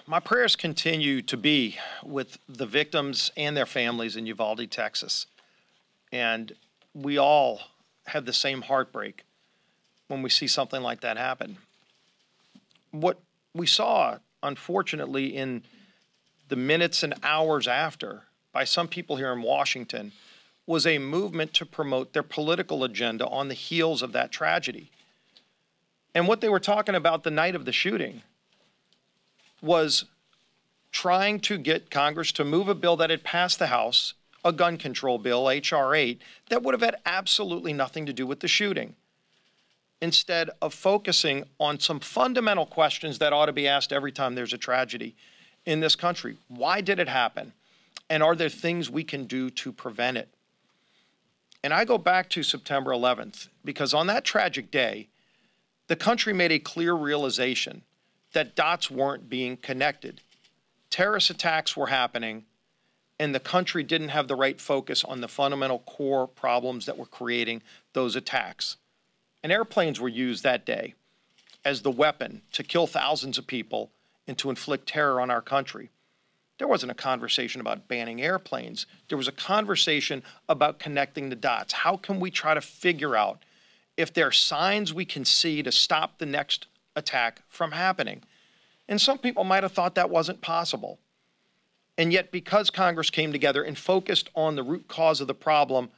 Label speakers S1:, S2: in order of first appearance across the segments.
S1: My prayers continue to be with the victims and their families in Uvalde, Texas. And we all have the same heartbreak when we see something like that happen. What we saw, unfortunately, in the minutes and hours after, by some people here in Washington, was a movement to promote their political agenda on the heels of that tragedy. And what they were talking about the night of the shooting was trying to get Congress to move a bill that had passed the House, a gun control bill, H.R. 8, that would have had absolutely nothing to do with the shooting, instead of focusing on some fundamental questions that ought to be asked every time there's a tragedy in this country. Why did it happen? And are there things we can do to prevent it? And I go back to September 11th, because on that tragic day, the country made a clear realization that dots weren't being connected. Terrorist attacks were happening, and the country didn't have the right focus on the fundamental core problems that were creating those attacks. And airplanes were used that day as the weapon to kill thousands of people and to inflict terror on our country. There wasn't a conversation about banning airplanes. There was a conversation about connecting the dots. How can we try to figure out if there are signs we can see to stop the next attack from happening? And some people might have thought that wasn't possible. And yet, because Congress came together and focused on the root cause of the problem,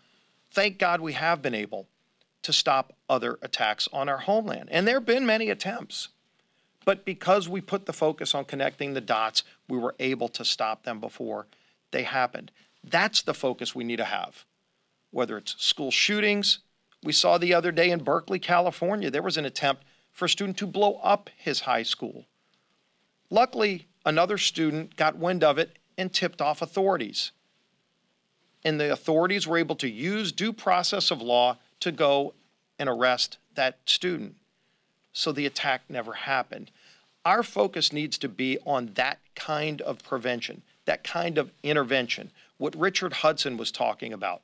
S1: thank God we have been able to stop other attacks on our homeland. And there have been many attempts. But because we put the focus on connecting the dots, we were able to stop them before they happened. That's the focus we need to have. Whether it's school shootings, we saw the other day in Berkeley, California, there was an attempt for a student to blow up his high school. Luckily, another student got wind of it and tipped off authorities. And the authorities were able to use due process of law to go and arrest that student. So the attack never happened. Our focus needs to be on that kind of prevention, that kind of intervention, what Richard Hudson was talking about.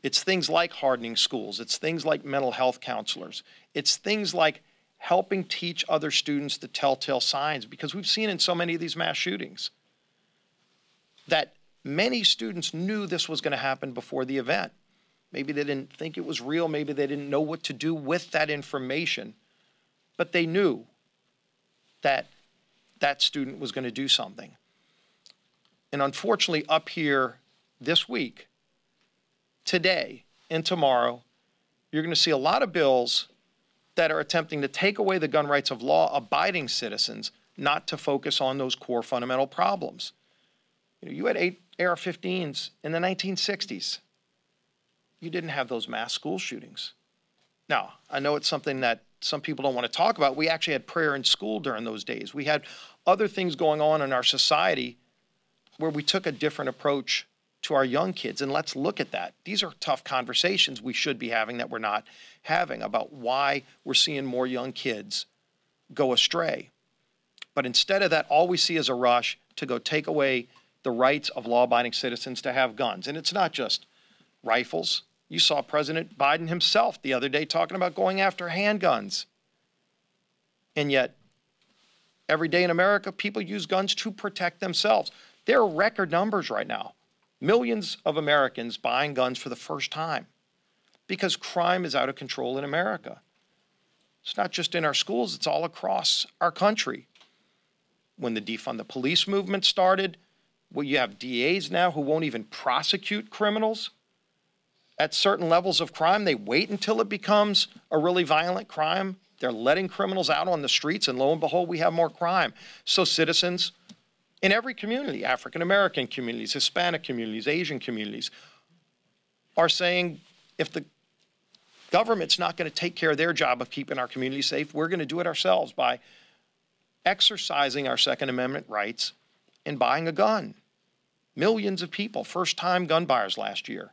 S1: It's things like hardening schools. It's things like mental health counselors. It's things like helping teach other students the telltale signs, because we've seen in so many of these mass shootings that many students knew this was going to happen before the event. Maybe they didn't think it was real. Maybe they didn't know what to do with that information. But they knew that that student was going to do something. And unfortunately, up here this week, today and tomorrow, you're going to see a lot of bills that are attempting to take away the gun rights of law-abiding citizens, not to focus on those core fundamental problems. You had 8 AR-15s in the 1960s. You didn't have those mass school shootings. Now, I know it's something that some people don't want to talk about. We actually had prayer in school during those days. We had other things going on in our society where we took a different approach to our young kids. And let's look at that. These are tough conversations we should be having that we're not having about why we're seeing more young kids go astray. But instead of that, all we see is a rush to go take away the rights of law-abiding citizens to have guns. And it's not just rifles. You saw President Biden himself the other day talking about going after handguns. And yet, every day in America, people use guns to protect themselves. There are record numbers right now. Millions of Americans buying guns for the first time because crime is out of control in America. It's not just in our schools, it's all across our country. When the defund the police movement started, well, you have DAs now who won't even prosecute criminals at certain levels of crime. They wait until it becomes a really violent crime. They're letting criminals out on the streets, and lo and behold, we have more crime. So citizens in every community, African-American communities, Hispanic communities, Asian communities, are saying if the government's not going to take care of their job of keeping our community safe, we're going to do it ourselves by exercising our Second Amendment rights and buying a gun. Millions of people, first-time gun buyers last year.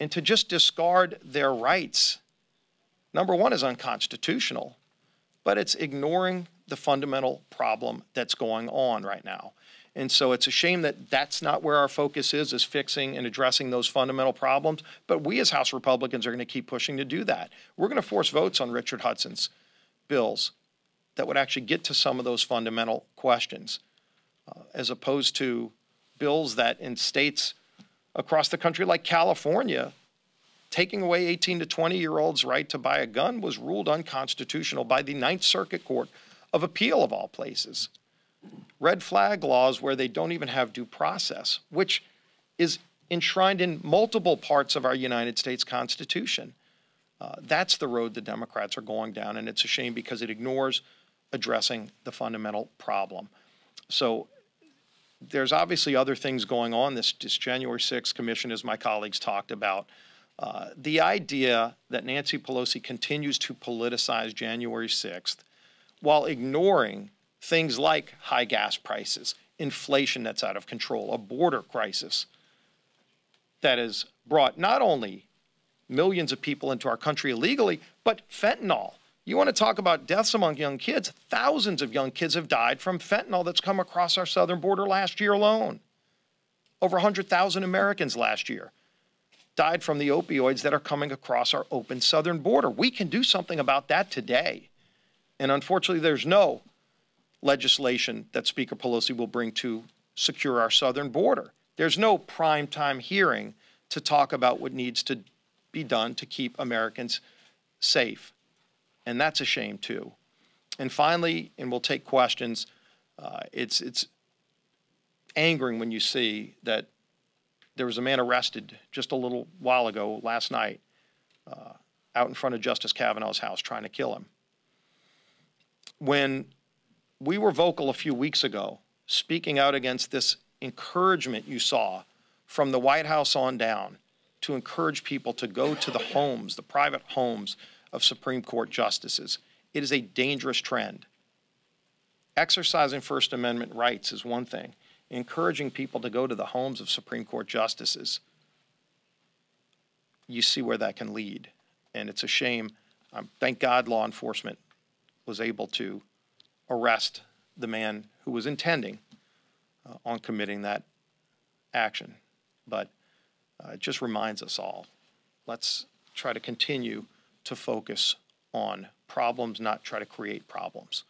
S1: And to just discard their rights, number one, is unconstitutional, but it's ignoring the fundamental problem that's going on right now. And so it's a shame that that's not where our focus is fixing and addressing those fundamental problems. But we as House Republicans are going to keep pushing to do that. We're going to force votes on Richard Hudson's bills that would actually get to some of those fundamental questions, as opposed to bills that in states across the country like California, taking away 18 to 20-year-olds' right to buy a gun was ruled unconstitutional by the Ninth Circuit Court of Appeal, of all places. Red flag laws where they don't even have due process, which is enshrined in multiple parts of our United States Constitution. That's the road the Democrats are going down, and it's a shame because it ignores addressing the fundamental problem. So there's obviously other things going on. This January 6th commission, as my colleagues talked about. The idea that Nancy Pelosi continues to politicize January 6th while ignoring things like high gas prices, inflation that's out of control, a border crisis that has brought not only millions of people into our country illegally, but fentanyl. You want to talk about deaths among young kids? Thousands of young kids have died from fentanyl that's come across our southern border last year alone. Over 100,000 Americans last year died from the opioids that are coming across our open southern border. We can do something about that today. And unfortunately, there's no legislation that Speaker Pelosi will bring to secure our southern border. There's no primetime hearing to talk about what needs to be done to keep Americans safe. And that's a shame, too. And finally, and we'll take questions, it's angering when you see that there was a man arrested just a little while ago, last night, out in front of Justice Kavanaugh's house trying to kill him. When we were vocal a few weeks ago, speaking out against this encouragement you saw from the White House on down to encourage people to go to the homes, the private homes of Supreme Court justices. It is a dangerous trend. Exercising First Amendment rights is one thing. Encouraging people to go to the homes of Supreme Court justices, you see where that can lead. And it's a shame. Thank God law enforcement was able to arrest the man who was intending on committing that action. But it just reminds us all, let's try to continue to focus on problems, not try to create problems.